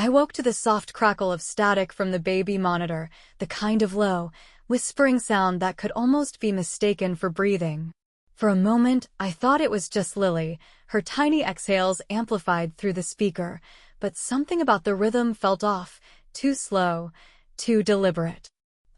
I woke to the soft crackle of static from the baby monitor, the kind of low, whispering sound that could almost be mistaken for breathing. For a moment, I thought it was just Lily, her tiny exhales amplified through the speaker, but something about the rhythm felt off, too slow, too deliberate.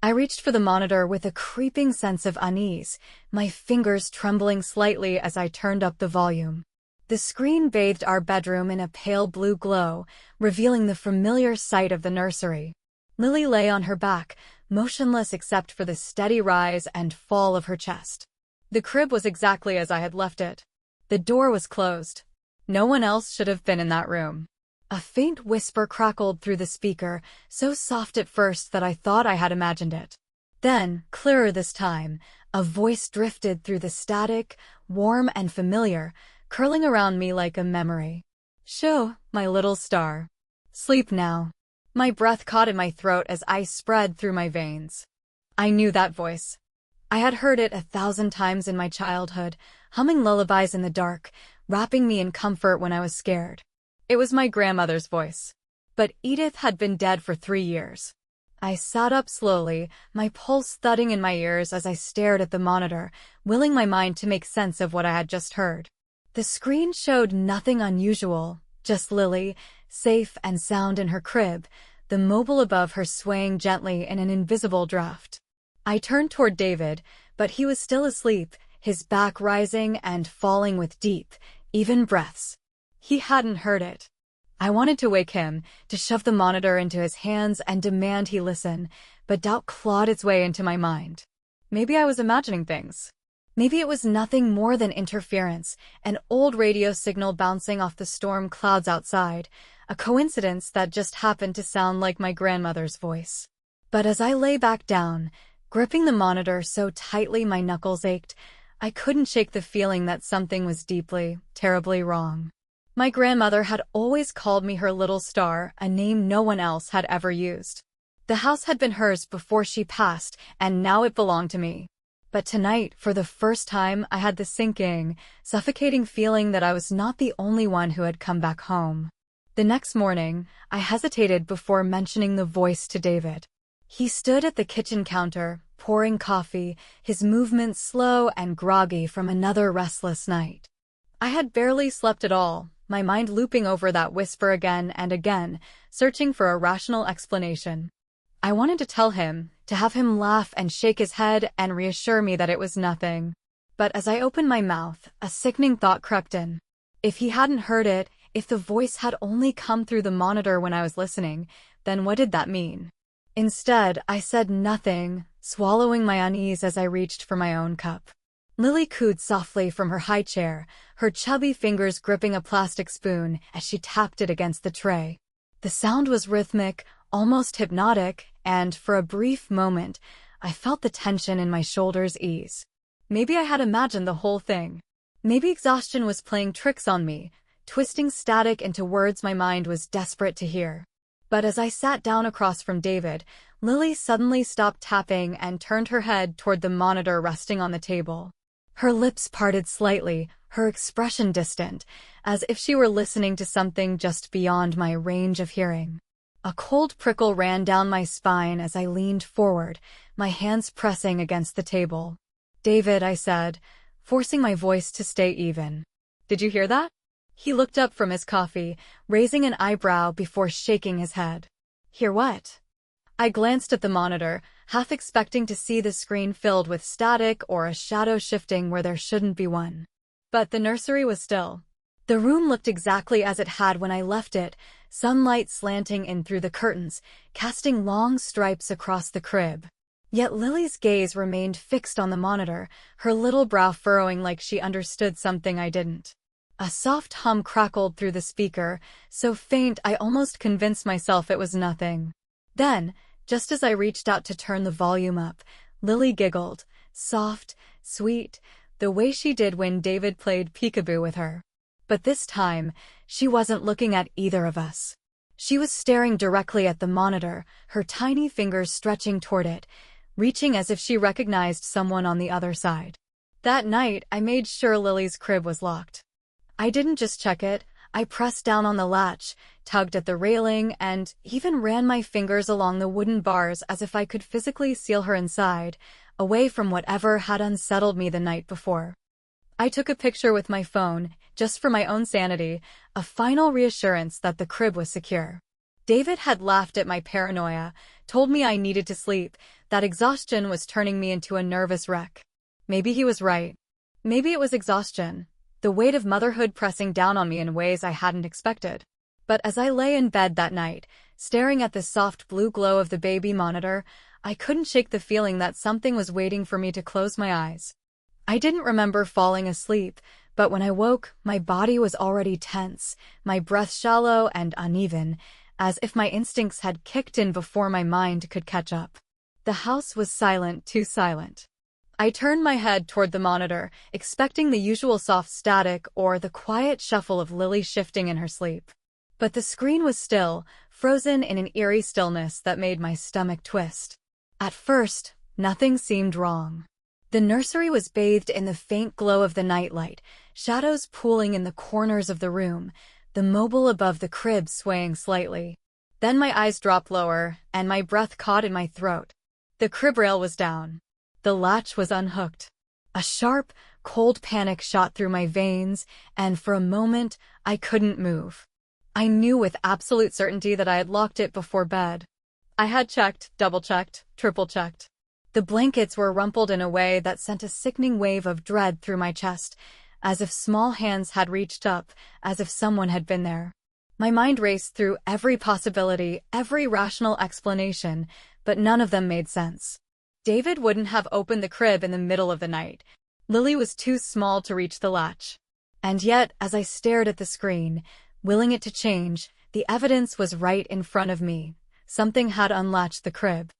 I reached for the monitor with a creeping sense of unease, my fingers trembling slightly as I turned up the volume. The screen bathed our bedroom in a pale blue glow, revealing the familiar sight of the nursery. Lily lay on her back, motionless except for the steady rise and fall of her chest. The crib was exactly as I had left it. The door was closed. No one else should have been in that room. A faint whisper crackled through the speaker, so soft at first that I thought I had imagined it. Then, clearer this time, a voice drifted through the static, warm and familiar, curling around me like a memory. "Shoo, my little star. Sleep now." My breath caught in my throat as ice spread through my veins. I knew that voice. I had heard it 1,000 times in my childhood, humming lullabies in the dark, wrapping me in comfort when I was scared. It was my grandmother's voice. But Edith had been dead for 3 years. I sat up slowly, my pulse thudding in my ears as I stared at the monitor, willing my mind to make sense of what I had just heard. The screen showed nothing unusual, just Lily, safe and sound in her crib, the mobile above her swaying gently in an invisible draft. I turned toward David, but he was still asleep, his back rising and falling with deep, even breaths. He hadn't heard it. I wanted to wake him, to shove the monitor into his hands and demand he listen, but doubt clawed its way into my mind. Maybe I was imagining things. Maybe it was nothing more than interference, an old radio signal bouncing off the storm clouds outside, a coincidence that just happened to sound like my grandmother's voice. But as I lay back down, gripping the monitor so tightly my knuckles ached, I couldn't shake the feeling that something was deeply, terribly wrong. My grandmother had always called me her little star, a name no one else had ever used. The house had been hers before she passed, and now it belonged to me. But tonight, for the first time, I had the sinking, suffocating feeling that I was not the only one who had come back home. The next morning, I hesitated before mentioning the voice to David. He stood at the kitchen counter, pouring coffee, his movements slow and groggy from another restless night. I had barely slept at all, my mind looping over that whisper again and again, searching for a rational explanation. I wanted to tell him, to have him laugh and shake his head and reassure me that it was nothing. But as I opened my mouth, a sickening thought crept in. If he hadn't heard it, if the voice had only come through the monitor when I was listening, then what did that mean? Instead, I said nothing, swallowing my unease as I reached for my own cup. Lily cooed softly from her high chair, her chubby fingers gripping a plastic spoon as she tapped it against the tray. The sound was rhythmic, almost hypnotic, and for a brief moment, I felt the tension in my shoulders ease. Maybe I had imagined the whole thing. Maybe exhaustion was playing tricks on me, twisting static into words my mind was desperate to hear. But as I sat down across from David, Lily suddenly stopped tapping and turned her head toward the monitor resting on the table. Her lips parted slightly, her expression distant, as if she were listening to something just beyond my range of hearing. A cold prickle ran down my spine as I leaned forward, my hands pressing against the table. "David," I said, forcing my voice to stay even. "Did you hear that?" He looked up from his coffee, raising an eyebrow before shaking his head. "Hear what?" I glanced at the monitor, half expecting to see the screen filled with static or a shadow shifting where there shouldn't be one. But the nursery was still. The room looked exactly as it had when I left it, sunlight slanting in through the curtains, casting long stripes across the crib. Yet Lily's gaze remained fixed on the monitor, her little brow furrowing like she understood something I didn't. A soft hum crackled through the speaker, so faint I almost convinced myself it was nothing. Then, just as I reached out to turn the volume up, Lily giggled, soft, sweet, the way she did when David played peekaboo with her. But this time, she wasn't looking at either of us. She was staring directly at the monitor, her tiny fingers stretching toward it, reaching as if she recognized someone on the other side. That night, I made sure Lily's crib was locked. I didn't just check it, I pressed down on the latch, tugged at the railing, and even ran my fingers along the wooden bars as if I could physically seal her inside, away from whatever had unsettled me the night before. I took a picture with my phone, just for my own sanity, a final reassurance that the crib was secure. David had laughed at my paranoia, told me I needed to sleep, that exhaustion was turning me into a nervous wreck. Maybe he was right. Maybe it was exhaustion, the weight of motherhood pressing down on me in ways I hadn't expected. But as I lay in bed that night, staring at the soft blue glow of the baby monitor, I couldn't shake the feeling that something was waiting for me to close my eyes. I didn't remember falling asleep, but when I woke, my body was already tense, my breath shallow and uneven, as if my instincts had kicked in before my mind could catch up. The house was silent, too silent. I turned my head toward the monitor, expecting the usual soft static or the quiet shuffle of Lily shifting in her sleep. But the screen was still, frozen in an eerie stillness that made my stomach twist. At first, nothing seemed wrong. The nursery was bathed in the faint glow of the nightlight, shadows pooling in the corners of the room, the mobile above the crib swaying slightly. Then my eyes dropped lower, and my breath caught in my throat. The crib rail was down. The latch was unhooked. A sharp, cold panic shot through my veins, and for a moment, I couldn't move. I knew with absolute certainty that I had locked it before bed. I had checked, double-checked, triple-checked. The blankets were rumpled in a way that sent a sickening wave of dread through my chest, as if small hands had reached up, as if someone had been there. My mind raced through every possibility, every rational explanation, but none of them made sense. David wouldn't have opened the crib in the middle of the night. Lily was too small to reach the latch. And yet, as I stared at the screen, willing it to change, the evidence was right in front of me. Something had unlatched the crib.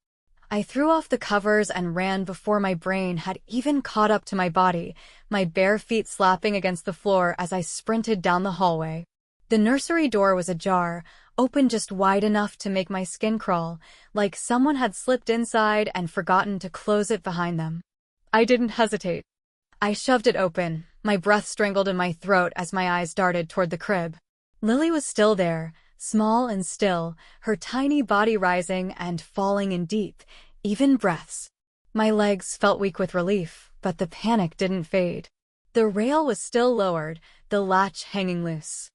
I threw off the covers and ran before my brain had even caught up to my body, my bare feet slapping against the floor as I sprinted down the hallway. The nursery door was ajar, open just wide enough to make my skin crawl, like someone had slipped inside and forgotten to close it behind them. I didn't hesitate. I shoved it open, my breath strangled in my throat as my eyes darted toward the crib. Lily was still there, small and still, her tiny body rising and falling in deep, even breaths. My legs felt weak with relief, but the panic didn't fade. The rail was still lowered, the latch hanging loose.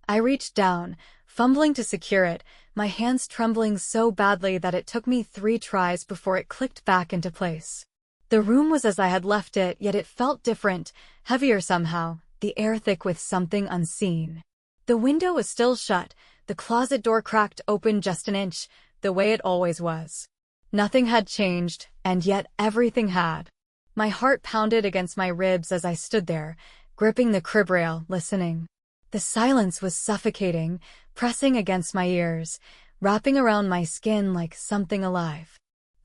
I reached down, fumbling to secure it, my hands trembling so badly that it took me 3 tries before it clicked back into place. The room was as I had left it, yet it felt different, heavier somehow, the air thick with something unseen. The window was still shut, the closet door cracked open just an inch, the way it always was. Nothing had changed, and yet everything had. My heart pounded against my ribs as I stood there, gripping the crib rail, listening. The silence was suffocating, pressing against my ears, wrapping around my skin like something alive.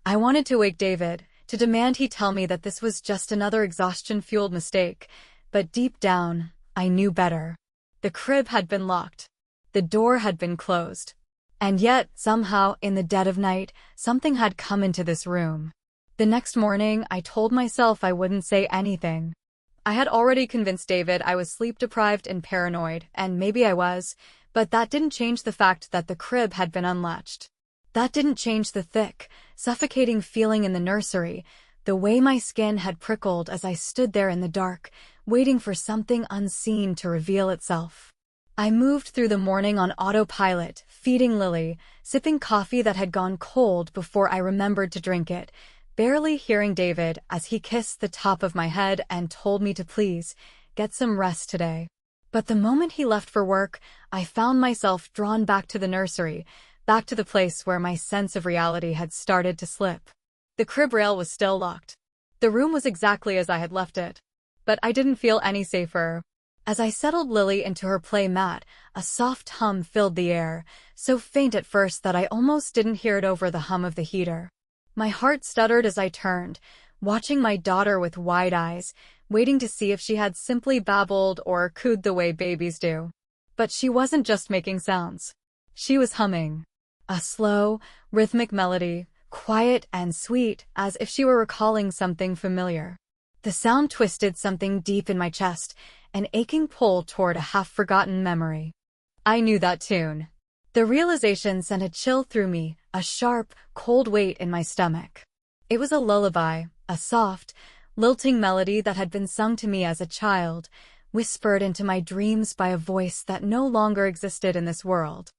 I wanted to wake David, to demand he tell me that this was just another exhaustion-fueled mistake, but deep down, I knew better. The crib had been locked. The door had been closed. And yet, somehow, in the dead of night, something had come into this room. The next morning, I told myself I wouldn't say anything. I had already convinced David I was sleep-deprived and paranoid, and maybe I was, but that didn't change the fact that the crib had been unlatched. That didn't change the thick, suffocating feeling in the nursery, the way my skin had prickled as I stood there in the dark, waiting for something unseen to reveal itself. I moved through the morning on autopilot, feeding Lily, sipping coffee that had gone cold before I remembered to drink it, barely hearing David as he kissed the top of my head and told me to please get some rest today. But the moment he left for work, I found myself drawn back to the nursery, back to the place where my sense of reality had started to slip. The crib rail was still locked. The room was exactly as I had left it. But I didn't feel any safer. As I settled Lily into her play mat, a soft hum filled the air, so faint at first that I almost didn't hear it over the hum of the heater. My heart stuttered as I turned, watching my daughter with wide eyes, waiting to see if she had simply babbled or cooed the way babies do. But she wasn't just making sounds. She was humming. A slow, rhythmic melody, quiet and sweet, as if she were recalling something familiar. The sound twisted something deep in my chest, an aching pull toward a half-forgotten memory. I knew that tune. The realization sent a chill through me, a sharp, cold weight in my stomach. It was a lullaby, a soft, lilting melody that had been sung to me as a child, whispered into my dreams by a voice that no longer existed in this world.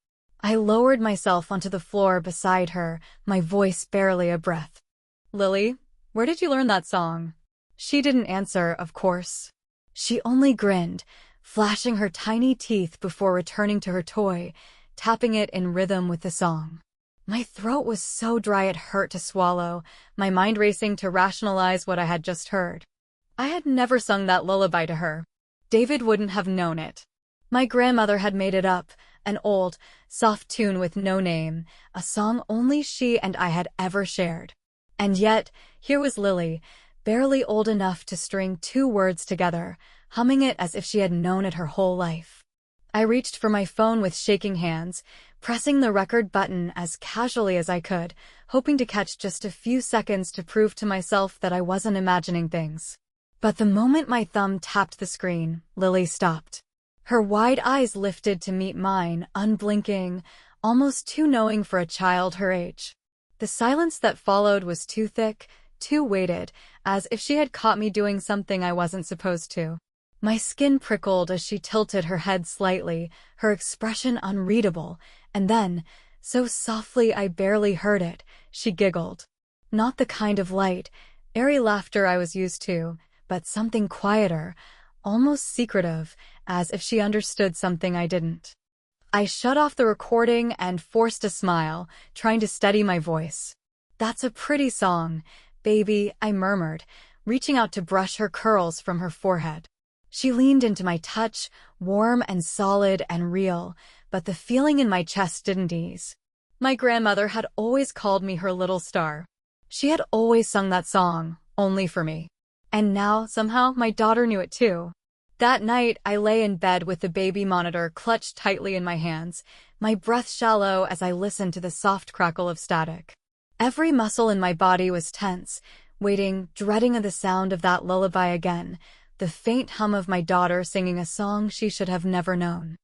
I lowered myself onto the floor beside her, my voice barely a breath. "Lily, where did you learn that song?" She didn't answer, of course. She only grinned, flashing her tiny teeth before returning to her toy, tapping it in rhythm with the song. My throat was so dry it hurt to swallow, my mind racing to rationalize what I had just heard. I had never sung that lullaby to her. David wouldn't have known it. My grandmother had made it up, an old, soft tune with no name, a song only she and I had ever shared. And yet, here was Lily, barely old enough to string two words together, humming it as if she had known it her whole life. I reached for my phone with shaking hands, pressing the record button as casually as I could, hoping to catch just a few seconds to prove to myself that I wasn't imagining things. But the moment my thumb tapped the screen, Lily stopped. Her wide eyes lifted to meet mine, unblinking, almost too knowing for a child her age. The silence that followed was too thick, too weighted, as if she had caught me doing something I wasn't supposed to. My skin prickled as she tilted her head slightly, her expression unreadable, and then, so softly I barely heard it, she giggled. Not the kind of light, airy laughter I was used to, but something quieter, almost secretive, as if she understood something I didn't. I shut off the recording and forced a smile, trying to steady my voice. "That's a pretty song, baby," I murmured, reaching out to brush her curls from her forehead. She leaned into my touch, warm and solid and real, but the feeling in my chest didn't ease. My grandmother had always called me her little star. She had always sung that song, only for me. And now, somehow, my daughter knew it too. That night, I lay in bed with the baby monitor clutched tightly in my hands, my breath shallow as I listened to the soft crackle of static. Every muscle in my body was tense, waiting, dreading the sound of that lullaby again, the faint hum of my daughter singing a song she should have never known.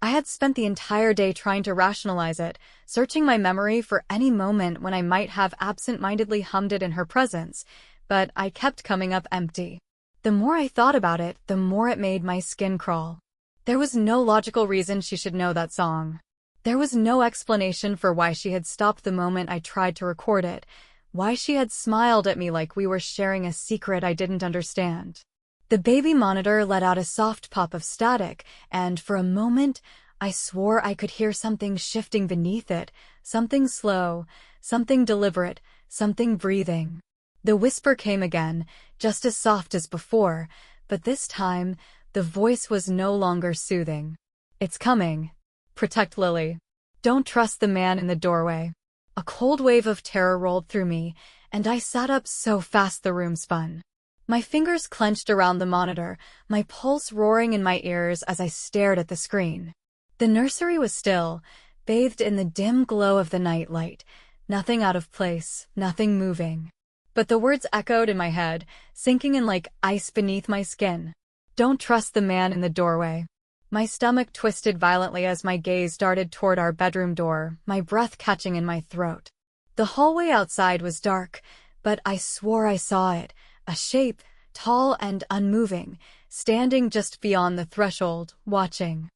I had spent the entire day trying to rationalize it, searching my memory for any moment when I might have absent-mindedly hummed it in her presence, but I kept coming up empty. The more I thought about it, the more it made my skin crawl. There was no logical reason she should know that song. There was no explanation for why she had stopped the moment I tried to record it, why she had smiled at me like we were sharing a secret I didn't understand. The baby monitor let out a soft pop of static, and for a moment, I swore I could hear something shifting beneath it, something slow, something deliberate, something breathing. The whisper came again, just as soft as before, but this time, the voice was no longer soothing. "It's coming. Protect Lily. Don't trust the man in the doorway." A cold wave of terror rolled through me, and I sat up so fast the room spun. My fingers clenched around the monitor, my pulse roaring in my ears as I stared at the screen. The nursery was still, bathed in the dim glow of the night light, nothing out of place, nothing moving. But the words echoed in my head, sinking in like ice beneath my skin. "Don't trust the man in the doorway." My stomach twisted violently as my gaze darted toward our bedroom door, my breath catching in my throat. The hallway outside was dark, but I swore I saw it, a shape, tall and unmoving, standing just beyond the threshold, watching.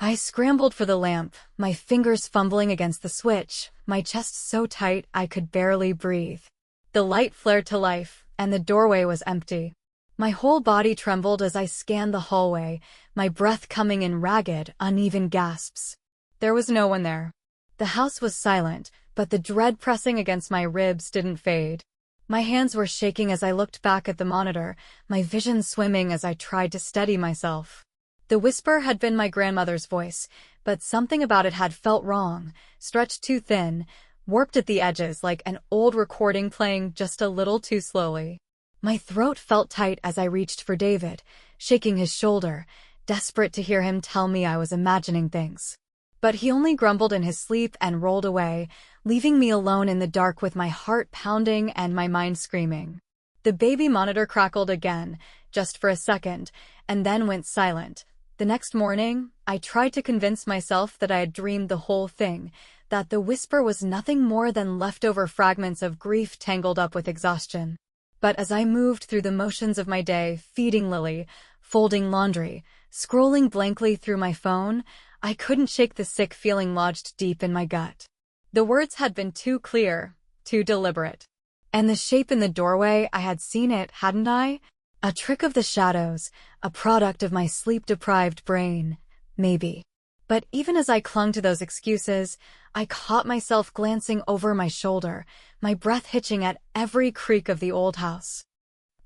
I scrambled for the lamp, my fingers fumbling against the switch, my chest so tight I could barely breathe. The light flared to life, and the doorway was empty. My whole body trembled as I scanned the hallway, my breath coming in ragged, uneven gasps. There was no one there. The house was silent, but the dread pressing against my ribs didn't fade. My hands were shaking as I looked back at the monitor, my vision swimming as I tried to steady myself. The whisper had been my grandmother's voice, but something about it had felt wrong, stretched too thin, warped at the edges like an old recording playing just a little too slowly. My throat felt tight as I reached for David, shaking his shoulder, desperate to hear him tell me I was imagining things. But he only grumbled in his sleep and rolled away, leaving me alone in the dark with my heart pounding and my mind screaming. The baby monitor crackled again, just for a second, and then went silent, The next morning, I tried to convince myself that I had dreamed the whole thing, that the whisper was nothing more than leftover fragments of grief tangled up with exhaustion. But as I moved through the motions of my day, feeding Lily, folding laundry, scrolling blankly through my phone, I couldn't shake the sick feeling lodged deep in my gut. The words had been too clear, too deliberate. And the shape in the doorway, I had seen it, hadn't I? A trick of the shadows, a product of my sleep-deprived brain, maybe. But even as I clung to those excuses, I caught myself glancing over my shoulder, my breath hitching at every creak of the old house.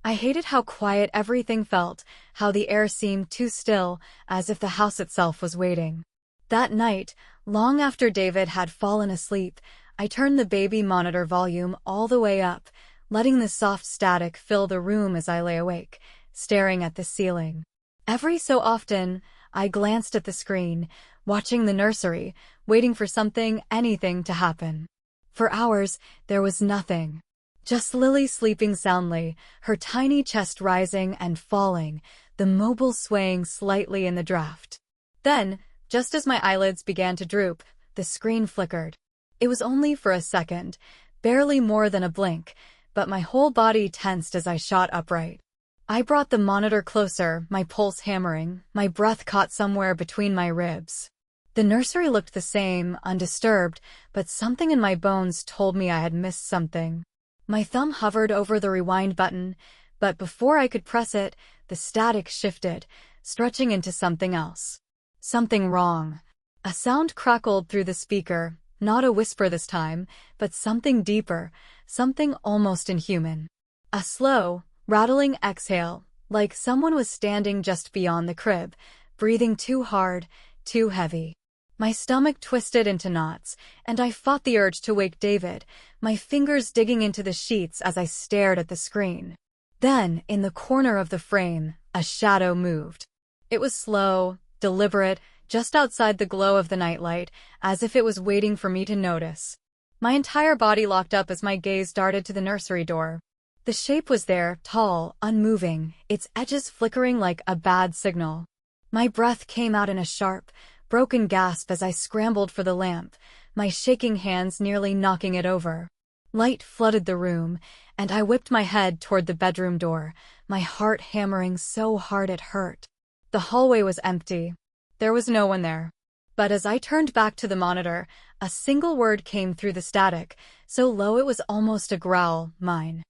I hated how quiet everything felt, how the air seemed too still, as if the house itself was waiting. That night, long after David had fallen asleep, I turned the baby monitor volume all the way up, letting the soft static fill the room as I lay awake, staring at the ceiling. Every so often, I glanced at the screen, watching the nursery, waiting for something, anything to happen. For hours, there was nothing. Just Lily sleeping soundly, her tiny chest rising and falling, the mobile swaying slightly in the draft. Then, just as my eyelids began to droop, the screen flickered. It was only for a second, barely more than a blink, but my whole body tensed as I shot upright. I brought the monitor closer, my pulse hammering, my breath caught somewhere between my ribs. The nursery looked the same, undisturbed, but something in my bones told me I had missed something. My thumb hovered over the rewind button, but before I could press it, the static shifted, stretching into something else. Something wrong. A sound crackled through the speaker, not a whisper this time, but something deeper, something almost inhuman. A slow, rattling exhale, like someone was standing just beyond the crib, breathing too hard, too heavy. My stomach twisted into knots, and I fought the urge to wake David, my fingers digging into the sheets as I stared at the screen. Then, in the corner of the frame, a shadow moved. It was slow, deliberate, just outside the glow of the nightlight, as if it was waiting for me to notice. My entire body locked up as my gaze darted to the nursery door. The shape was there, tall, unmoving, its edges flickering like a bad signal. My breath came out in a sharp, broken gasp as I scrambled for the lamp, my shaking hands nearly knocking it over. Light flooded the room, and I whipped my head toward the bedroom door, my heart hammering so hard it hurt. The hallway was empty. There was no one there. But as I turned back to the monitor, a single word came through the static, so low it was almost a growl, mine.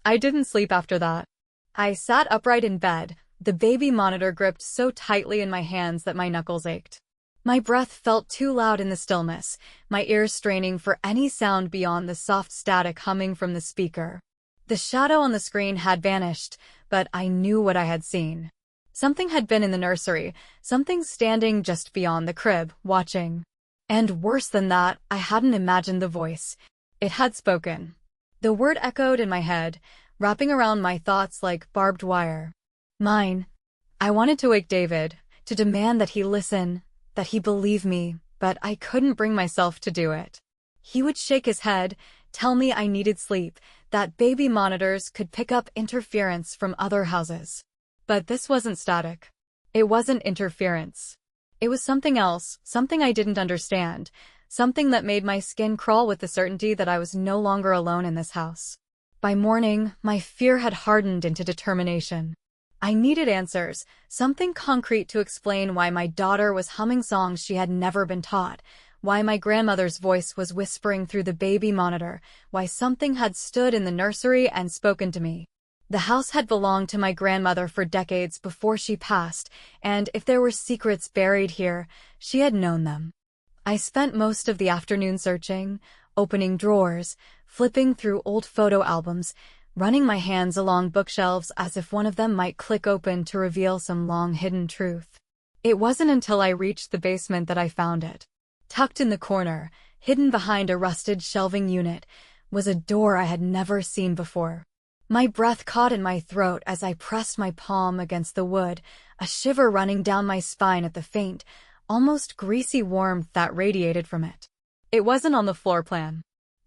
I didn't sleep after that. I sat upright in bed, the baby monitor gripped so tightly in my hands that my knuckles ached. My breath felt too loud in the stillness, my ears straining for any sound beyond the soft static humming from the speaker. The shadow on the screen had vanished, but I knew what I had seen. Something had been in the nursery, something standing just beyond the crib, watching. And worse than that, I hadn't imagined the voice. It had spoken. The word echoed in my head, wrapping around my thoughts like barbed wire. Mine. I wanted to wake David, to demand that he listen, that he believe me, but I couldn't bring myself to do it. He would shake his head, tell me I needed sleep, that baby monitors could pick up interference from other houses. But this wasn't static. It wasn't interference. It was something else, something I didn't understand, something that made my skin crawl with the certainty that I was no longer alone in this house. By morning, my fear had hardened into determination. I needed answers, something concrete to explain why my daughter was humming songs she had never been taught, why my grandmother's voice was whispering through the baby monitor, why something had stood in the nursery and spoken to me. The house had belonged to my grandmother for decades before she passed, and if there were secrets buried here, she had known them. I spent most of the afternoon searching, opening drawers, flipping through old photo albums, running my hands along bookshelves as if one of them might click open to reveal some long-hidden truth. It wasn't until I reached the basement that I found it. Tucked in the corner, hidden behind a rusted shelving unit, was a door I had never seen before. My breath caught in my throat as I pressed my palm against the wood, a shiver running down my spine at the faint, almost greasy warmth that radiated from it. It wasn't on the floor plan.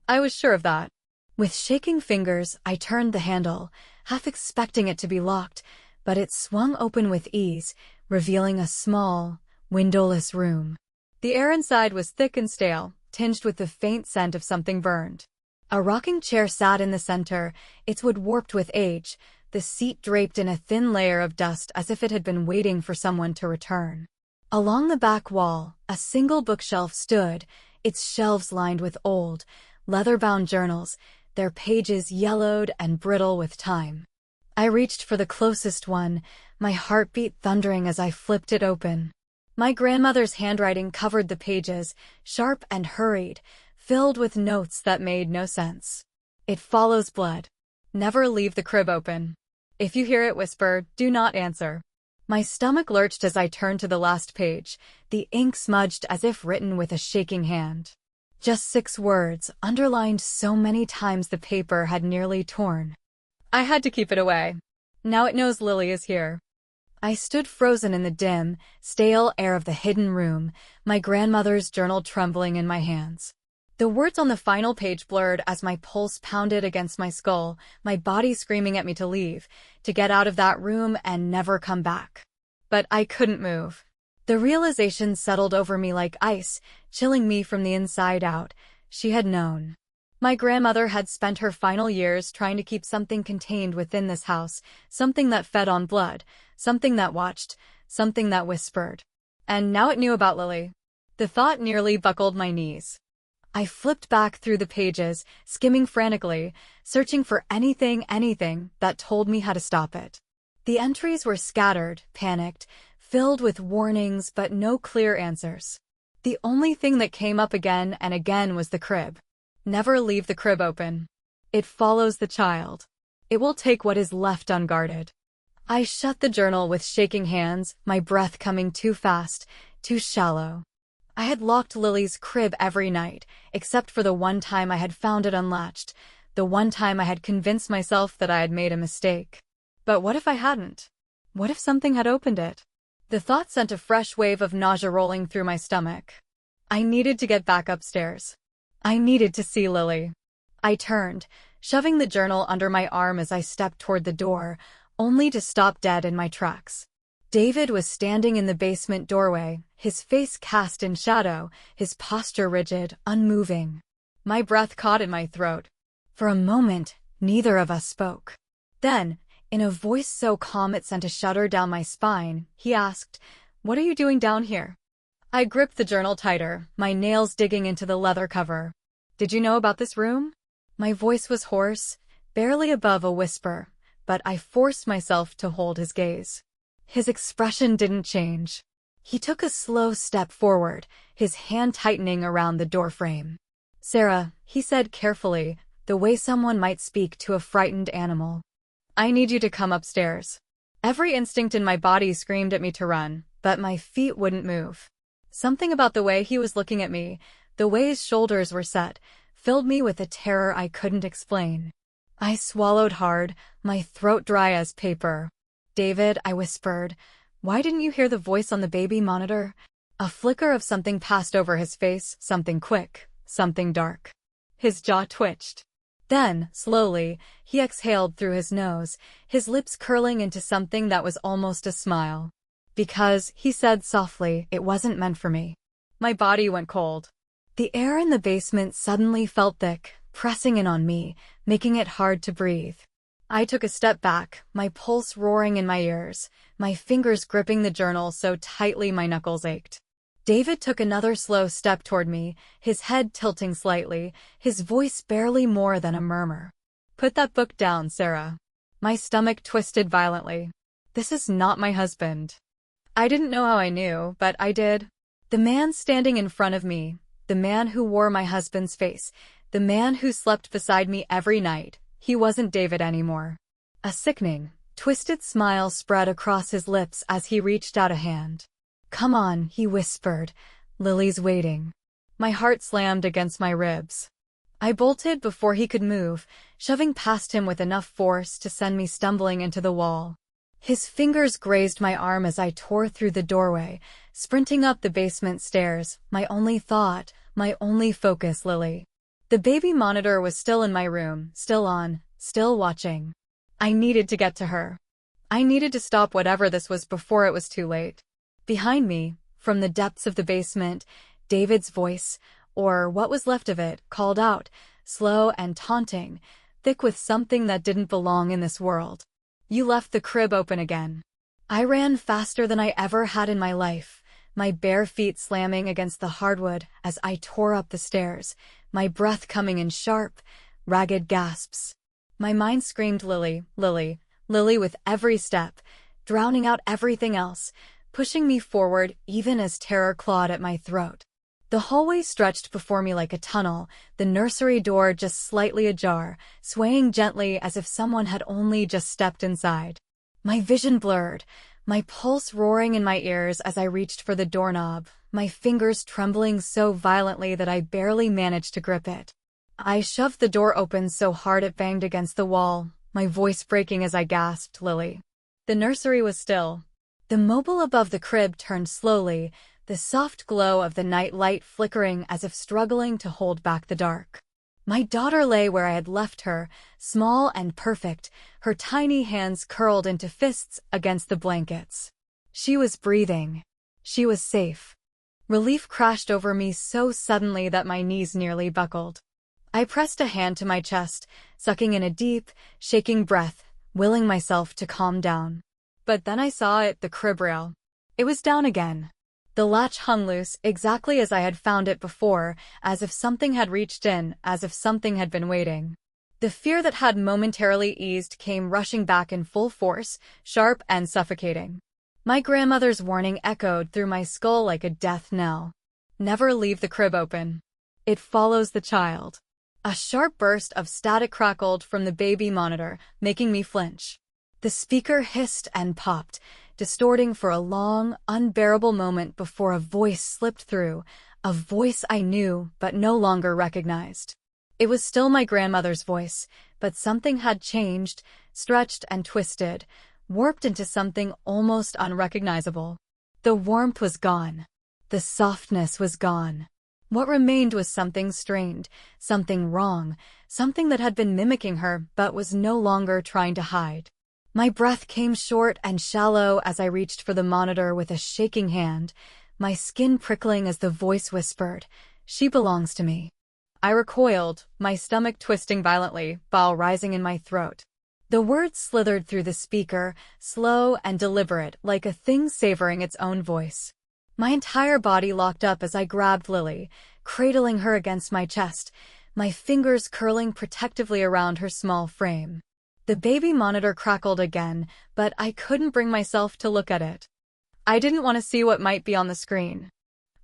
I was sure of that. With shaking fingers, I turned the handle, half expecting it to be locked, but it swung open with ease, revealing a small, windowless room. The air inside was thick and stale, tinged with the faint scent of something burned. A rocking chair sat in the center, its wood warped with age, the seat draped in a thin layer of dust as if it had been waiting for someone to return. Along the back wall, a single bookshelf stood, its shelves lined with old, leather-bound journals, their pages yellowed and brittle with time. I reached for the closest one, my heartbeat thundering as I flipped it open. My grandmother's handwriting covered the pages, sharp and hurried, filled with notes that made no sense. It follows blood. Never leave the crib open. If you hear it whisper, do not answer. My stomach lurched as I turned to the last page, the ink smudged as if written with a shaking hand. Just 6 words, underlined so many times the paper had nearly torn. I had to keep it away. Now it knows Lily is here. I stood frozen in the dim, stale air of the hidden room, my grandmother's journal trembling in my hands. The words on the final page blurred as my pulse pounded against my skull, my body screaming at me to leave, to get out of that room and never come back. But I couldn't move. The realization settled over me like ice, chilling me from the inside out. She had known. My grandmother had spent her final years trying to keep something contained within this house, something that fed on blood, something that watched, something that whispered. And now it knew about Lily. The thought nearly buckled my knees. I flipped back through the pages, skimming frantically, searching for anything that told me how to stop it. The entries were scattered, panicked, filled with warnings but no clear answers. The only thing that came up again and again was the crib. Never leave the crib open. It follows the child. It will take what is left unguarded. I shut the journal with shaking hands, my breath coming too fast, too shallow. I had locked Lily's crib every night, except for the one time I had found it unlatched, the one time I had convinced myself that I had made a mistake. But what if I hadn't? What if something had opened it? The thought sent a fresh wave of nausea rolling through my stomach. I needed to get back upstairs. I needed to see Lily. I turned, shoving the journal under my arm as I stepped toward the door, only to stop dead in my tracks. David was standing in the basement doorway, his face cast in shadow, his posture rigid, unmoving. My breath caught in my throat. For a moment, neither of us spoke. Then, in a voice so calm it sent a shudder down my spine, he asked, "What are you doing down here?" I gripped the journal tighter, my nails digging into the leather cover. "Did you know about this room?" My voice was hoarse, barely above a whisper, but I forced myself to hold his gaze. His expression didn't change. He took a slow step forward, his hand tightening around the doorframe. "Sarah," he said carefully, the way someone might speak to a frightened animal. "I need you to come upstairs." Every instinct in my body screamed at me to run, but my feet wouldn't move. Something about the way he was looking at me, the way his shoulders were set, filled me with a terror I couldn't explain. I swallowed hard, my throat dry as paper. "David," I whispered, "why didn't you hear the voice on the baby monitor?" A flicker of something passed over his face, something quick, something dark. His jaw twitched. Then, slowly, he exhaled through his nose, his lips curling into something that was almost a smile. "Because," he said softly, "it wasn't meant for me." My body went cold. The air in the basement suddenly felt thick, pressing in on me, making it hard to breathe. I took a step back, my pulse roaring in my ears, my fingers gripping the journal so tightly my knuckles ached. David took another slow step toward me, his head tilting slightly, his voice barely more than a murmur. "Put that book down, Sarah." My stomach twisted violently. This is not my husband. I didn't know how I knew, but I did. The man standing in front of me, the man who wore my husband's face, the man who slept beside me every night, he wasn't David anymore. A sickening, twisted smile spread across his lips as he reached out a hand. "Come on," he whispered. "Lily's waiting." My heart slammed against my ribs. I bolted before he could move, shoving past him with enough force to send me stumbling into the wall. His fingers grazed my arm as I tore through the doorway, sprinting up the basement stairs, my only thought, my only focus, Lily. The baby monitor was still in my room, still on, still watching. I needed to get to her. I needed to stop whatever this was before it was too late. Behind me, from the depths of the basement, David's voice, or what was left of it, called out, slow and taunting, thick with something that didn't belong in this world. "You left the crib open again." I ran faster than I ever had in my life, my bare feet slamming against the hardwood as I tore up the stairs, my breath coming in sharp, ragged gasps. My mind screamed Lily, Lily, Lily with every step, drowning out everything else, pushing me forward even as terror clawed at my throat. The hallway stretched before me like a tunnel, the nursery door just slightly ajar, swaying gently as if someone had only just stepped inside. My vision blurred, my pulse roaring in my ears as I reached for the doorknob, my fingers trembling so violently that I barely managed to grip it. I shoved the door open so hard it banged against the wall, my voice breaking as I gasped, "Lily." The nursery was still. The mobile above the crib turned slowly, the soft glow of the night light flickering as if struggling to hold back the dark. My daughter lay where I had left her, small and perfect, her tiny hands curled into fists against the blankets. She was breathing. She was safe. Relief crashed over me so suddenly that my knees nearly buckled. I pressed a hand to my chest, sucking in a deep, shaking breath, willing myself to calm down. But then I saw it, the crib rail. It was down again. The latch hung loose, exactly as I had found it before, as if something had reached in, as if something had been waiting. The fear that had momentarily eased came rushing back in full force, sharp and suffocating. My grandmother's warning echoed through my skull like a death knell. Never leave the crib open. It follows the child. A sharp burst of static crackled from the baby monitor, making me flinch. The speaker hissed and popped, distorting for a long, unbearable moment before a voice slipped through, a voice I knew but no longer recognized. It was still my grandmother's voice, but something had changed, stretched and twisted, warped into something almost unrecognizable. The warmth was gone. The softness was gone. What remained was something strained, something wrong, something that had been mimicking her but was no longer trying to hide. My breath came short and shallow as I reached for the monitor with a shaking hand, my skin prickling as the voice whispered, "She belongs to me." I recoiled, my stomach twisting violently, bile rising in my throat. The words slithered through the speaker, slow and deliberate, like a thing savoring its own voice. My entire body locked up as I grabbed Lily, cradling her against my chest, my fingers curling protectively around her small frame. The baby monitor crackled again, but I couldn't bring myself to look at it. I didn't want to see what might be on the screen.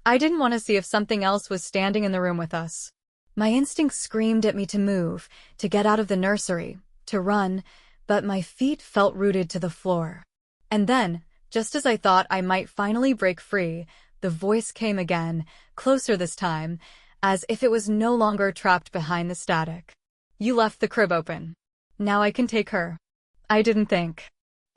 I didn't want to see if something else was standing in the room with us. My instincts screamed at me to move, to get out of the nursery, to run, but my feet felt rooted to the floor. And then, just as I thought I might finally break free, the voice came again, closer this time, as if it was no longer trapped behind the static. "You left the crib open. Now I can take her." I didn't think.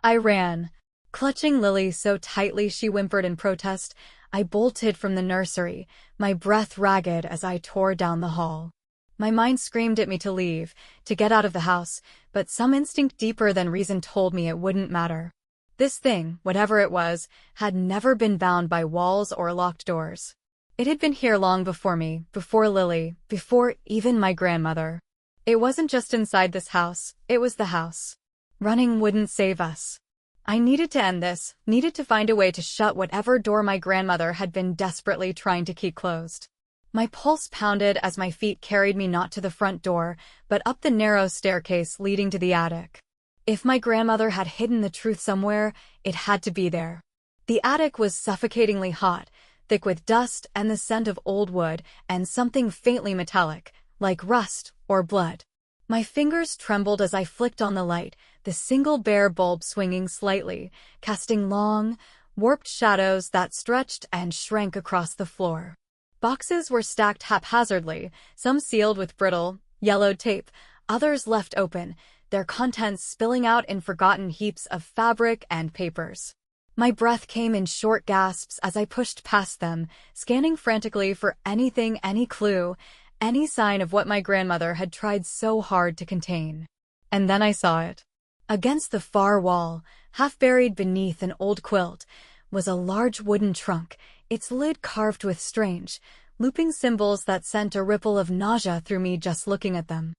I ran. Clutching Lily so tightly she whimpered in protest, I bolted from the nursery, my breath ragged as I tore down the hall. My mind screamed at me to leave, to get out of the house, but some instinct deeper than reason told me it wouldn't matter. This thing, whatever it was, had never been bound by walls or locked doors. It had been here long before me, before Lily, before even my grandmother. It wasn't just inside this house, it was the house. Running wouldn't save us. I needed to end this, needed to find a way to shut whatever door my grandmother had been desperately trying to keep closed. My pulse pounded as my feet carried me not to the front door, but up the narrow staircase leading to the attic. If my grandmother had hidden the truth somewhere, it had to be there. The attic was suffocatingly hot, thick with dust and the scent of old wood and something faintly metallic, like rust or blood. My fingers trembled as I flicked on the light, the single bare bulb swinging slightly, casting long, warped shadows that stretched and shrank across the floor. Boxes were stacked haphazardly, some sealed with brittle, yellowed tape, others left open, their contents spilling out in forgotten heaps of fabric and papers. My breath came in short gasps as I pushed past them, scanning frantically for anything, any clue, any sign of what my grandmother had tried so hard to contain. And then I saw it. Against the far wall, Half buried beneath an old quilt was a large wooden trunk, its lid carved with strange, looping symbols that sent a ripple of nausea through me just looking at them.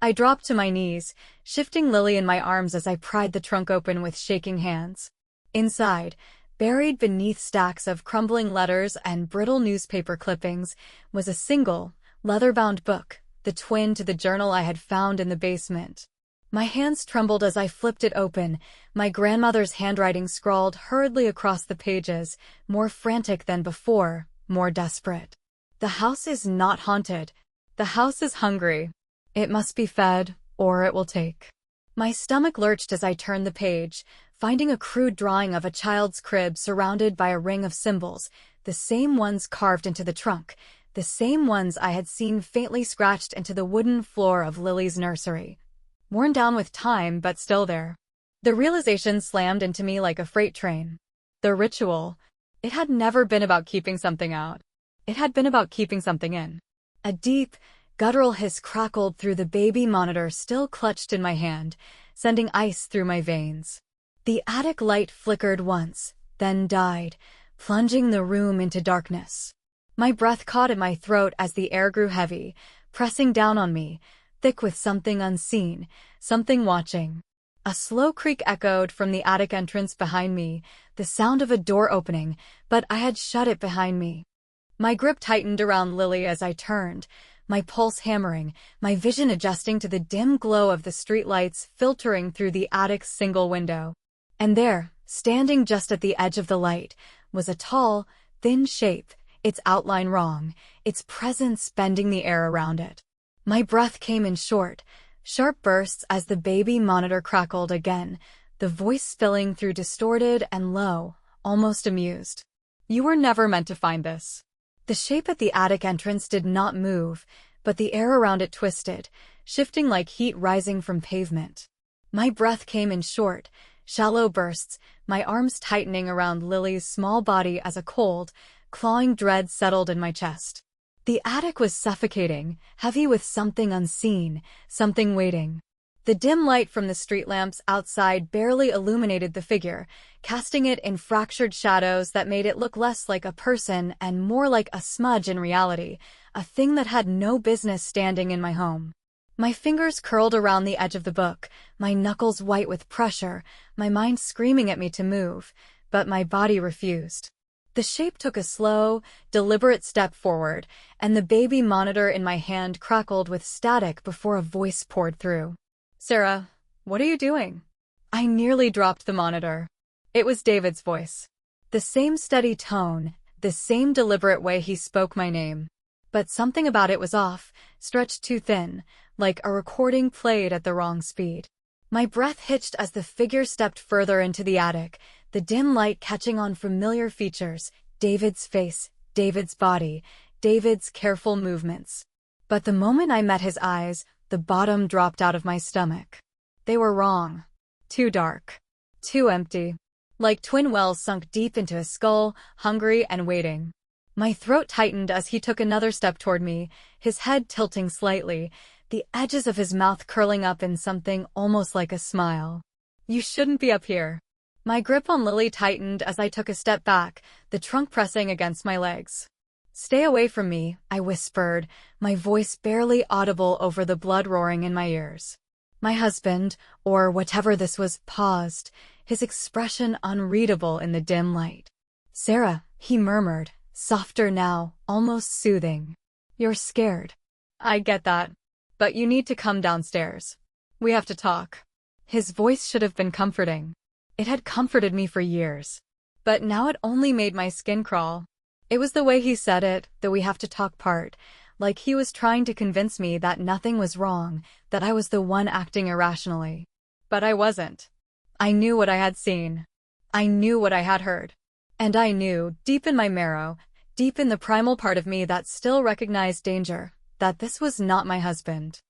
I dropped to my knees, shifting Lily in my arms as I pried the trunk open with shaking hands. Inside, buried beneath stacks of crumbling letters and brittle newspaper clippings, was a single, leather-bound book, the twin to the journal I had found in the basement. My hands trembled as I flipped it open, my grandmother's handwriting scrawled hurriedly across the pages, more frantic than before, more desperate. The house is not haunted. The house is hungry. It must be fed, or it will take. My stomach lurched as I turned the page, finding a crude drawing of a child's crib surrounded by a ring of symbols, the same ones carved into the trunk, the same ones I had seen faintly scratched into the wooden floor of Lily's nursery. Worn down with time, but still there. The realization slammed into me like a freight train. The ritual. It had never been about keeping something out. It had been about keeping something in. A deep, guttural hiss crackled through the baby monitor still clutched in my hand, sending ice through my veins. The attic light flickered once, then died, plunging the room into darkness. My breath caught in my throat as the air grew heavy, pressing down on me, thick with something unseen, something watching. A slow creak echoed from the attic entrance behind me, the sound of a door opening, but I had shut it behind me. My grip tightened around Lily as I turned, my pulse hammering, my vision adjusting to the dim glow of the streetlights filtering through the attic's single window. And there, standing just at the edge of the light, was a tall, thin shape, its outline wrong, its presence bending the air around it. My breath came in short, sharp bursts as the baby monitor crackled again, the voice spilling through distorted and low, almost amused. You were never meant to find this. The shape at the attic entrance did not move, but the air around it twisted, shifting like heat rising from pavement. My breath came in short, shallow bursts, my arms tightening around Lily's small body as a cold, clawing dread settled in my chest. The attic was suffocating, heavy with something unseen, something waiting. The dim light from the street lamps outside barely illuminated the figure, casting it in fractured shadows that made it look less like a person and more like a smudge in reality, a thing that had no business standing in my home. My fingers curled around the edge of the book, my knuckles white with pressure, my mind screaming at me to move, but my body refused. The shape took a slow, deliberate step forward, and the baby monitor in my hand crackled with static before a voice poured through. Sarah, what are you doing? I nearly dropped the monitor. It was David's voice. The same steady tone, the same deliberate way he spoke my name. But something about it was off, stretched too thin, like a recording played at the wrong speed. My breath hitched as the figure stepped further into the attic, the dim light catching on familiar features, David's face, David's body, David's careful movements. But the moment I met his eyes, the bottom dropped out of my stomach. They were wrong. Too dark. Too empty. Like twin wells sunk deep into a skull, hungry and waiting. My throat tightened as he took another step toward me, his head tilting slightly, the edges of his mouth curling up in something almost like a smile. You shouldn't be up here. My grip on Lily tightened as I took a step back, the trunk pressing against my legs. Stay away from me, I whispered, my voice barely audible over the blood roaring in my ears. My husband, or whatever this was, paused, his expression unreadable in the dim light. Sarah, he murmured, softer now, almost soothing. You're scared. I get that. But you need to come downstairs. We have to talk. His voice should have been comforting. It had comforted me for years. But now it only made my skin crawl. It was the way he said it, the we have to talk part, like he was trying to convince me that nothing was wrong, that I was the one acting irrationally. But I wasn't. I knew what I had seen. I knew what I had heard. And I knew, deep in my marrow, deep in the primal part of me that still recognized danger, that this was not my husband.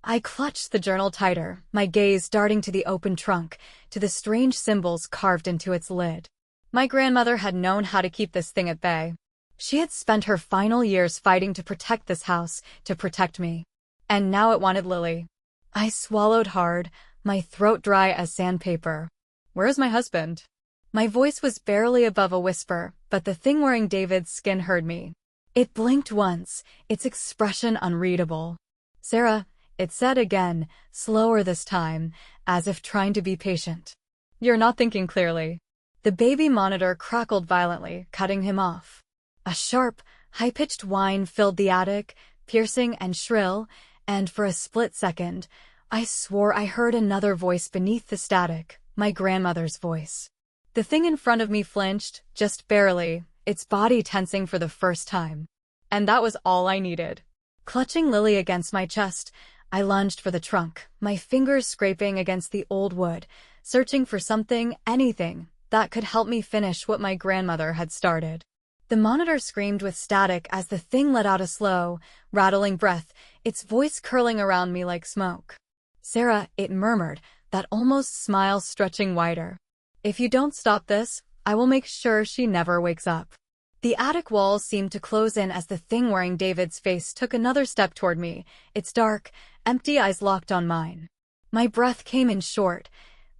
I clutched the journal tighter, my gaze darting to the open trunk, to the strange symbols carved into its lid. My grandmother had known how to keep this thing at bay. She had spent her final years fighting to protect this house, to protect me. And now it wanted Lily. I swallowed hard, my throat dry as sandpaper. Where's my husband? My voice was barely above a whisper, but the thing wearing David's skin heard me. It blinked once, its expression unreadable. Sarah, it said again, slower this time, as if trying to be patient. You're not thinking clearly. The baby monitor crackled violently, cutting him off. A sharp, high-pitched whine filled the attic, piercing and shrill, and for a split second, I swore I heard another voice beneath the static, my grandmother's voice. The thing in front of me flinched, just barely, its body tensing for the first time. And that was all I needed. Clutching Lily against my chest, I lunged for the trunk, my fingers scraping against the old wood, searching for something, anything, that could help me finish what my grandmother had started. The monitor screamed with static as the thing let out a slow, rattling breath, its voice curling around me like smoke. Sarah, it murmured, that almost smile stretching wider. If you don't stop this, I will make sure she never wakes up. The attic walls seemed to close in as the thing wearing David's face took another step toward me, its dark, empty eyes locked on mine. My breath came in short,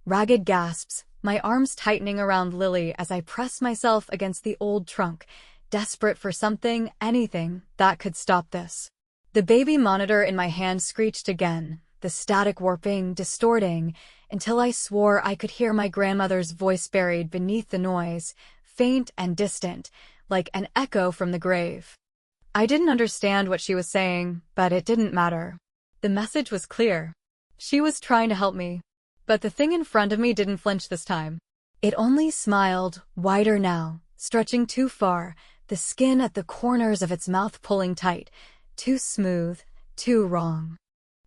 ragged gasps, my arms tightening around Lily as I pressed myself against the old trunk, desperate for something, anything, that could stop this. The baby monitor in my hand screeched again, the static warping, distorting, until I swore I could hear my grandmother's voice buried beneath the noise, faint and distant, like an echo from the grave. I didn't understand what she was saying, but it didn't matter. The message was clear. She was trying to help me. But the thing in front of me didn't flinch this time. It only smiled, wider now, stretching too far, the skin at the corners of its mouth pulling tight, too smooth, too wrong.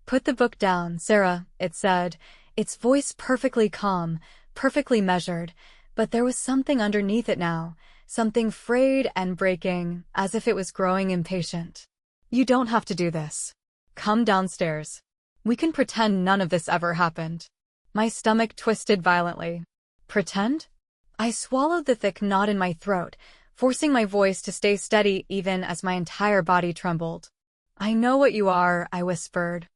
Put the book down, Sarah, it said, its voice perfectly calm, perfectly measured, but there was something underneath it now, something frayed and breaking, as if it was growing impatient. You don't have to do this. Come downstairs. We can pretend none of this ever happened. My stomach twisted violently. Pretend? I swallowed the thick knot in my throat, forcing my voice to stay steady even as my entire body trembled. I know what you are, I whispered.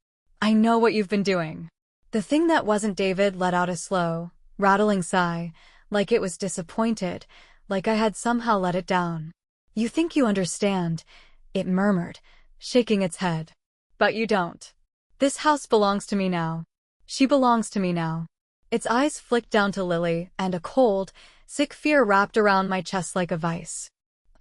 I know what you've been doing. The thing that wasn't David let out a slow, rattling sigh, like it was disappointed, like I had somehow let it down. You think you understand, it murmured, shaking its head. But you don't. This house belongs to me now. She belongs to me now. Its eyes flicked down to Lily, and a cold, sick fear wrapped around my chest like a vice.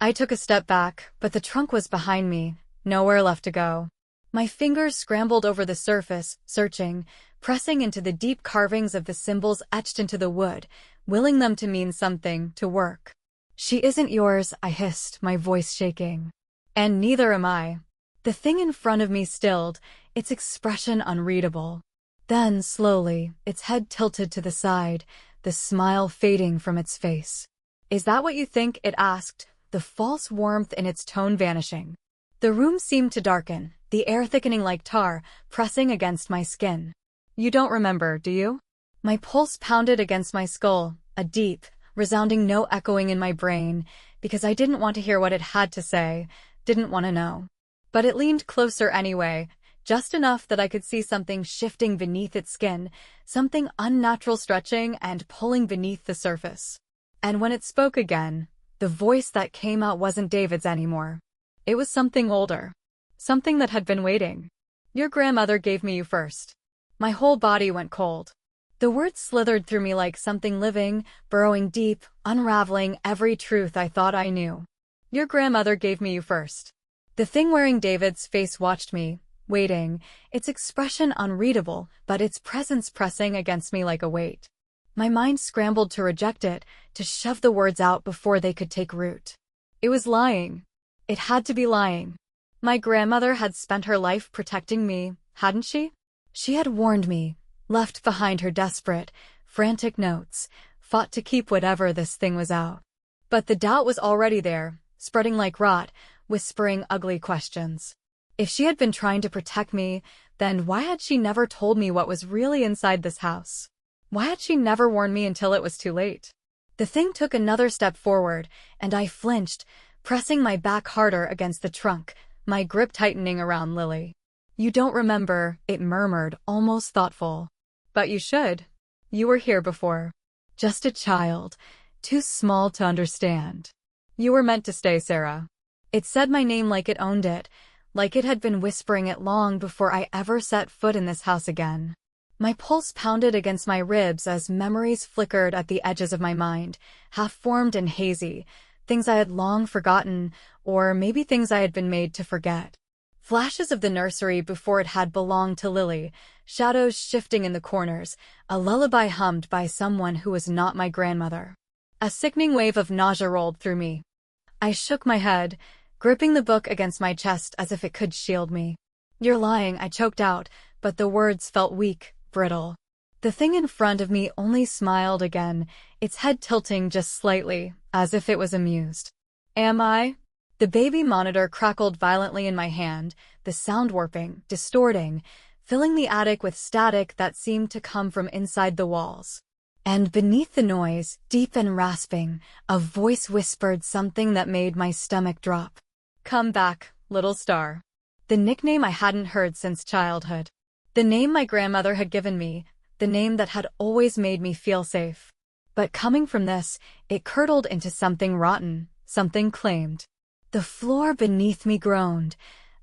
I took a step back, but the trunk was behind me, nowhere left to go. My fingers scrambled over the surface, searching, pressing into the deep carvings of the symbols etched into the wood, willing them to mean something, to work. She isn't yours, I hissed, my voice shaking. And neither am I. The thing in front of me stilled, its expression unreadable. Then, slowly, its head tilted to the side, the smile fading from its face. Is that what you think? It asked, the false warmth in its tone vanishing. The room seemed to darken, the air thickening like tar, pressing against my skin. You don't remember, do you? My pulse pounded against my skull, a deep, resounding no echoing in my brain, because I didn't want to hear what it had to say, didn't want to know. But it leaned closer anyway, just enough that I could see something shifting beneath its skin, something unnatural stretching and pulling beneath the surface. And when it spoke again, the voice that came out wasn't David's anymore. It was something older. Something that had been waiting. Your grandmother gave me you first. My whole body went cold. The words slithered through me like something living, burrowing deep, unraveling every truth I thought I knew. Your grandmother gave me you first. The thing wearing David's face watched me, waiting, its expression unreadable, but its presence pressing against me like a weight. My mind scrambled to reject it, to shove the words out before they could take root. It was lying. It had to be lying. My grandmother had spent her life protecting me, hadn't she? She had warned me, left behind her desperate, frantic notes, fought to keep whatever this thing was out. But the doubt was already there, spreading like rot, whispering ugly questions. If she had been trying to protect me, then why had she never told me what was really inside this house? Why had she never warned me until it was too late? The thing took another step forward, and I flinched, pressing my back harder against the trunk, my grip tightening around Lily. You don't remember, it murmured, almost thoughtful. But you should. You were here before. Just a child, too small to understand. You were meant to stay, Sarah. It said my name like it owned it, like it had been whispering it long before I ever set foot in this house again. My pulse pounded against my ribs as memories flickered at the edges of my mind, half-formed and hazy, things I had long forgotten, or maybe things I had been made to forget. Flashes of the nursery before it had belonged to Lily, shadows shifting in the corners, a lullaby hummed by someone who was not my grandmother. A sickening wave of nausea rolled through me. I shook my head, gripping the book against my chest as if it could shield me. "You're lying," I choked out, but the words felt weak, brittle. The thing in front of me only smiled again, its head tilting just slightly, as if it was amused. "Am I?" The baby monitor crackled violently in my hand, the sound warping, distorting, filling the attic with static that seemed to come from inside the walls. And beneath the noise, deep and rasping, a voice whispered something that made my stomach drop. "Come back, little star." The nickname I hadn't heard since childhood. The name my grandmother had given me, the name that had always made me feel safe. But coming from this, it curdled into something rotten, something claimed. The floor beneath me groaned,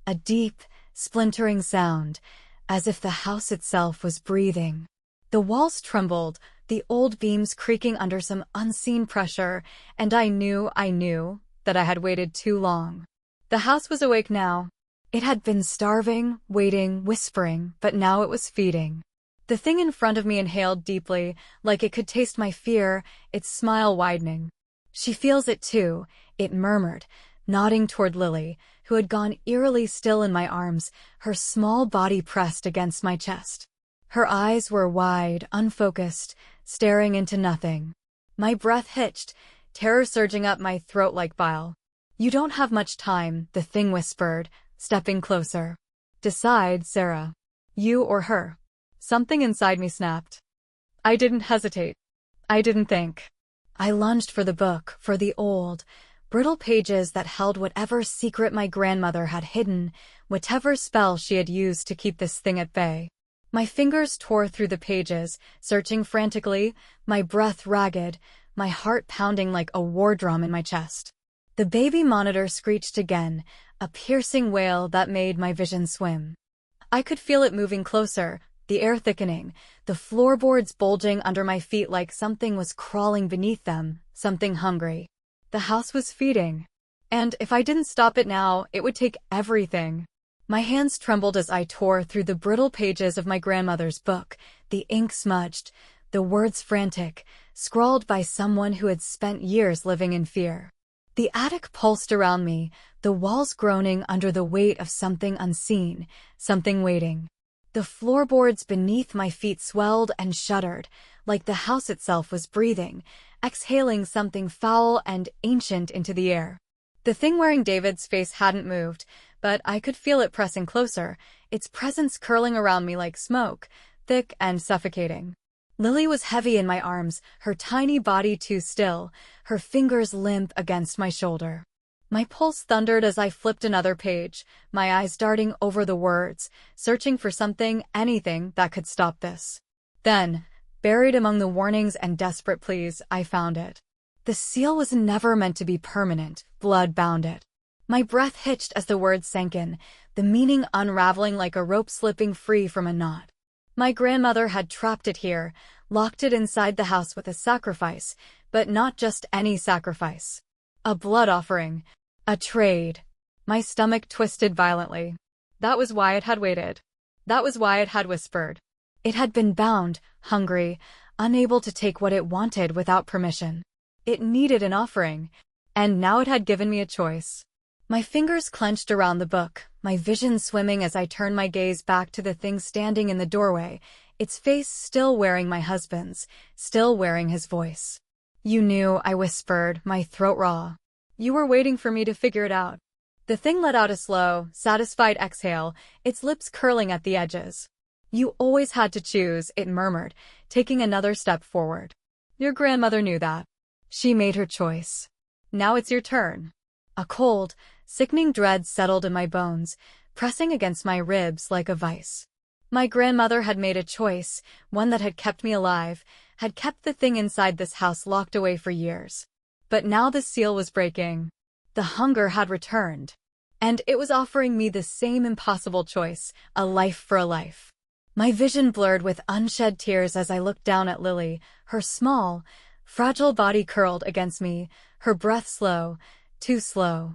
a deep, splintering sound, as if the house itself was breathing. The walls trembled, the old beams creaking under some unseen pressure, and I knew that I had waited too long. The house was awake now. It had been starving, waiting, whispering, but now it was feeding. The thing in front of me inhaled deeply, like it could taste my fear, its smile widening. "She feels it too," it murmured, nodding toward Lily, who had gone eerily still in my arms, her small body pressed against my chest. Her eyes were wide, unfocused, staring into nothing. My breath hitched, terror surging up my throat like bile. "You don't have much time," the thing whispered, stepping closer. "Decide, Sarah. You or her." Something inside me snapped. I didn't hesitate. I didn't think. I lunged for the book, for the old, brittle pages that held whatever secret my grandmother had hidden, whatever spell she had used to keep this thing at bay. My fingers tore through the pages, searching frantically, my breath ragged, my heart pounding like a war drum in my chest. The baby monitor screeched again, a piercing wail that made my vision swim. I could feel it moving closer, the air thickening, the floorboards bulging under my feet like something was crawling beneath them, something hungry. The house was feeding. And if I didn't stop it now, it would take everything. My hands trembled as I tore through the brittle pages of my grandmother's book, the ink smudged, the words frantic, scrawled by someone who had spent years living in fear. The attic pulsed around me, the walls groaning under the weight of something unseen, something waiting. The floorboards beneath my feet swelled and shuddered, like the house itself was breathing, exhaling something foul and ancient into the air. The thing wearing David's face hadn't moved, but I could feel it pressing closer, its presence curling around me like smoke, thick and suffocating. Lily was heavy in my arms, her tiny body too still, her fingers limp against my shoulder. My pulse thundered as I flipped another page, my eyes darting over the words, searching for something, anything that could stop this. Then, buried among the warnings and desperate pleas, I found it. The seal was never meant to be permanent, blood bound it. My breath hitched as the words sank in, the meaning unraveling like a rope slipping free from a knot. My grandmother had trapped it here, locked it inside the house with a sacrifice, but not just any sacrifice. A blood offering. A trade. My stomach twisted violently. That was why it had waited. That was why it had whispered. It had been bound, hungry, unable to take what it wanted without permission. It needed an offering, and now it had given me a choice. My fingers clenched around the book, my vision swimming as I turned my gaze back to the thing standing in the doorway, its face still wearing my husband's, still wearing his voice. "You knew," I whispered, my throat raw. "You were waiting for me to figure it out." The thing let out a slow, satisfied exhale, its lips curling at the edges. "You always had to choose," it murmured, taking another step forward. "Your grandmother knew that. She made her choice. Now it's your turn." A cold, sickening dread settled in my bones, pressing against my ribs like a vice. My grandmother had made a choice, one that had kept me alive, had kept the thing inside this house locked away for years. But now the seal was breaking. The hunger had returned. And it was offering me the same impossible choice, a life for a life. My vision blurred with unshed tears as I looked down at Lily, her small, fragile body curled against me, her breath slow, too slow.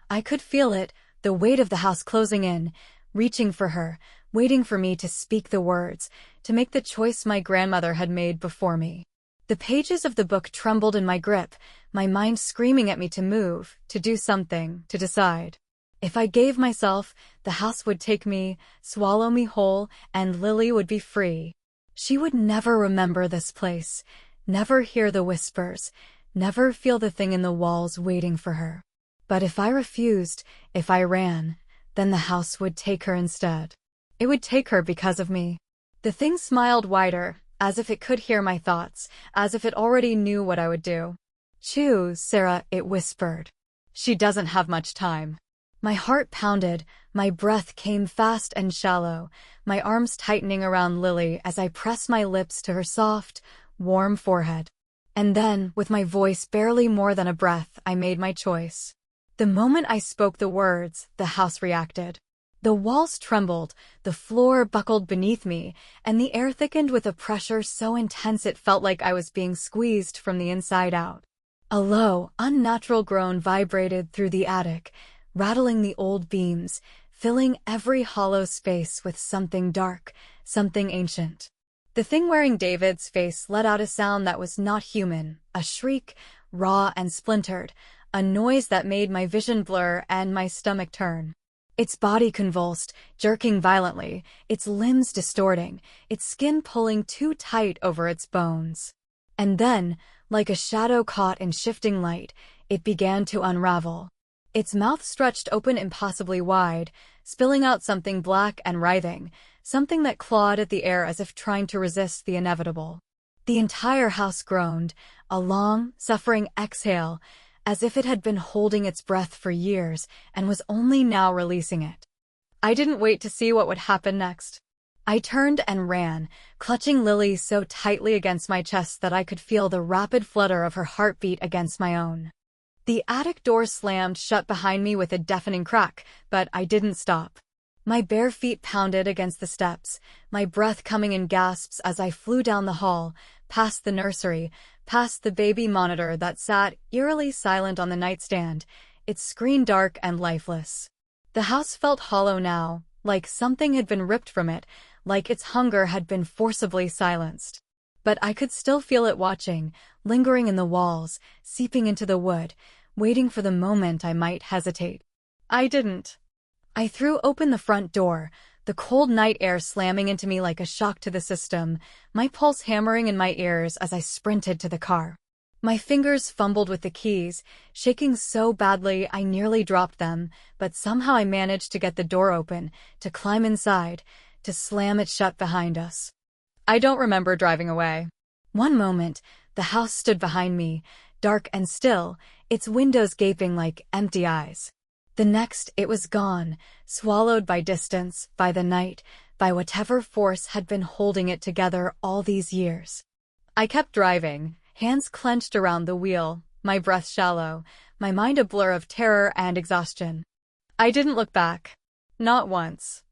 I could feel it, the weight of the house closing in, reaching for her, waiting for me to speak the words, to make the choice my grandmother had made before me. The pages of the book trembled in my grip, my mind screaming at me to move, to do something, to decide. If I gave myself, the house would take me, swallow me whole, and Lily would be free. She would never remember this place, never hear the whispers, never feel the thing in the walls waiting for her. But if I refused, if I ran, then the house would take her instead. It would take her because of me. The thing smiled wider, as if it could hear my thoughts, as if it already knew what I would do. "Choose, Sarah," it whispered. "She doesn't have much time." My heart pounded, my breath came fast and shallow, my arms tightening around Lily as I pressed my lips to her soft, warm forehead. And then, with my voice barely more than a breath, I made my choice. The moment I spoke the words, the house reacted. The walls trembled, the floor buckled beneath me, and the air thickened with a pressure so intense it felt like I was being squeezed from the inside out. A low, unnatural groan vibrated through the attic, rattling the old beams, filling every hollow space with something dark, something ancient. The thing wearing David's face let out a sound that was not human, a shriek, raw and splintered, a noise that made my vision blur and my stomach turn. Its body convulsed, jerking violently, its limbs distorting, its skin pulling too tight over its bones. And then, like a shadow caught in shifting light, it began to unravel. Its mouth stretched open impossibly wide, spilling out something black and writhing, something that clawed at the air as if trying to resist the inevitable. The entire house groaned, a long, suffering exhale, as if it had been holding its breath for years and was only now releasing it. I didn't wait to see what would happen next. I turned and ran, clutching Lily so tightly against my chest that I could feel the rapid flutter of her heartbeat against my own. The attic door slammed shut behind me with a deafening crack, but I didn't stop. My bare feet pounded against the steps, my breath coming in gasps as I flew down the hall, past the nursery, past the baby monitor that sat eerily silent on the nightstand, its screen dark and lifeless. The house felt hollow now, like something had been ripped from it, like its hunger had been forcibly silenced. But I could still feel it watching, lingering in the walls, seeping into the wood, waiting for the moment I might hesitate. I didn't. I threw open the front door, the cold night air slamming into me like a shock to the system, my pulse hammering in my ears as I sprinted to the car. My fingers fumbled with the keys, shaking so badly I nearly dropped them, but somehow I managed to get the door open, to climb inside, to slam it shut behind us. I don't remember driving away. One moment, the house stood behind me, dark and still, its windows gaping like empty eyes. The next, it was gone, swallowed by distance, by the night, by whatever force had been holding it together all these years. I kept driving, hands clenched around the wheel, my breath shallow, my mind a blur of terror and exhaustion. I didn't look back. Not once.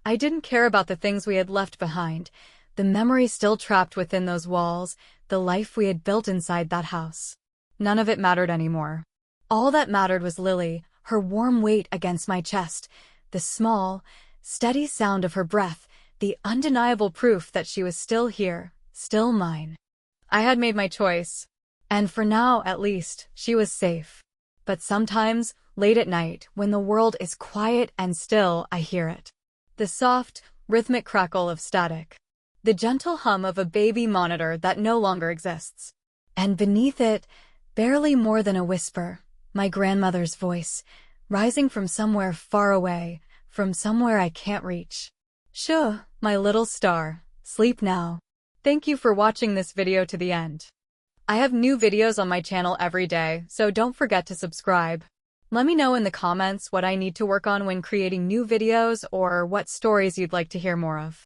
I didn't care about the things we had left behind, the memory still trapped within those walls, the life we had built inside that house. None of it mattered anymore. All that mattered was Lily, her warm weight against my chest, the small, steady sound of her breath, the undeniable proof that she was still here, still mine. I had made my choice. And for now, at least, she was safe. But sometimes, late at night, when the world is quiet and still, I hear it. The soft, rhythmic crackle of static. The gentle hum of a baby monitor that no longer exists. And beneath it, barely more than a whisper, my grandmother's voice, rising from somewhere far away, from somewhere I can't reach. Shh, my little star, sleep now. Thank you for watching this video to the end. I have new videos on my channel every day, so don't forget to subscribe. Let me know in the comments what I need to work on when creating new videos or what stories you'd like to hear more of.